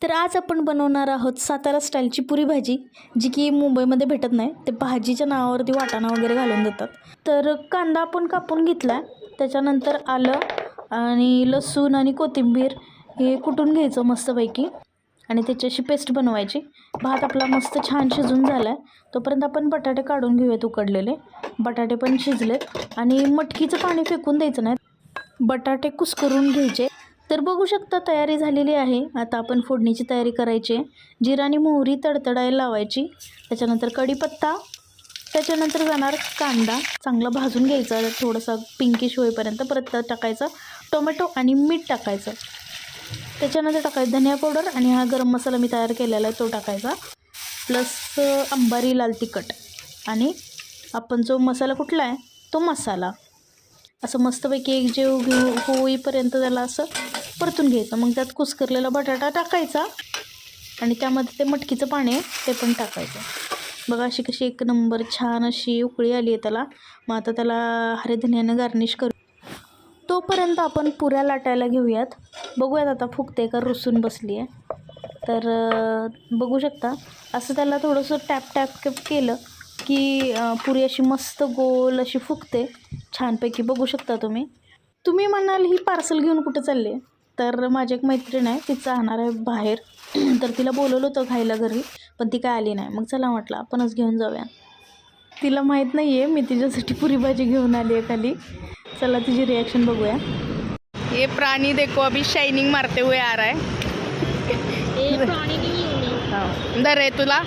तर आज आपण बनवणार आहोत सातारा स्टाईलची पुरी भाजी, जी की मुंबईमध्ये भेटत नाही. ते भाजीच्या नावावरती वाटाणा वगैरे घालून देतात. तर कांदा आपण कापून घेतला, त्याच्यानंतर आलं आणि लसूण आणि कोथिंबीर हे कुटून घ्यायचं मस्तपैकी आणि त्याची अशी पेस्ट बनवायची. भात आपला मस्त छान शिजून झाला आहे, तोपर्यंत आपण बटाटे काढून घेऊयात उकडलेले. बटाटे पण शिजलेत आणि मटकीचं पाणी फेकून द्यायचं नाही, बटाटे कुस्करून घ्यायचे. तर बघू शकता तयारी झालेली आहे. आता आपण फोडणीची तयारी करायची आहे. जिरा आणि मोहरी तडतडायला लावायची, त्याच्यानंतर कढीपत्ता, त्याच्यानंतर जाणार कांदा चांगला भाजून घ्यायचा थोडासा पिंकिश होईपर्यंत. परत टाकायचं टोमॅटो आणि मीठ टाकायचं. त्याच्यानंतर टाकायचं धनिया पावडर आणि हा गरम मसाला मी तयार केलेला आहे तो टाकायचा, प्लस अंबारी लाल तिखट आणि आपण जो मसाला कुठला आहे तो मसाला असं मस्तपैकी एक जीव होईपर्यंत त्याला असं परतून घ्यायचं. मग त्यात कुस्करलेला बटाटा टाकायचा आणि त्यामध्ये ते मटकीचं पाणी ते पण टाकायचं. बघा अशी कशी एक नंबर छान अशी उकळी आली आहे त्याला. मग आता त्याला हरे धनियानं गार्निश करू. तोपर्यंत आपण पुऱ्या लाटायला घेऊयात. बघूयात आता फुगते का रुसून बसली आहे. तर बघू शकता असं त्याला थोडंसं टॅप टॅप केलं की पुरी अशी मस्त गोल अशी फुगते छानपैकी. बघू शकता तुम्ही म्हणाल ही पार्सल घेऊन कुठं चालले, तर माझी एक मैत्रीण आहे, ती जाणार आहे बाहेर. तर तिला बोलवलं होतं खायला घरी, पण ती काय आली नाही. मग चला म्हटलं आपणच घेऊन जाऊया. तिला माहीत नाही आहे मी तिच्यासाठी पुरी भाजी घेऊन आली आहे खाली. चला तिची रिॲक्शन बघूया. ये प्राणी देखो अभी शाइनिंग मारते हुए आ रहा है. प्राणी नहीं है मैं. दर आहे तुला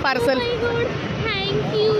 पार्सल. Thank you.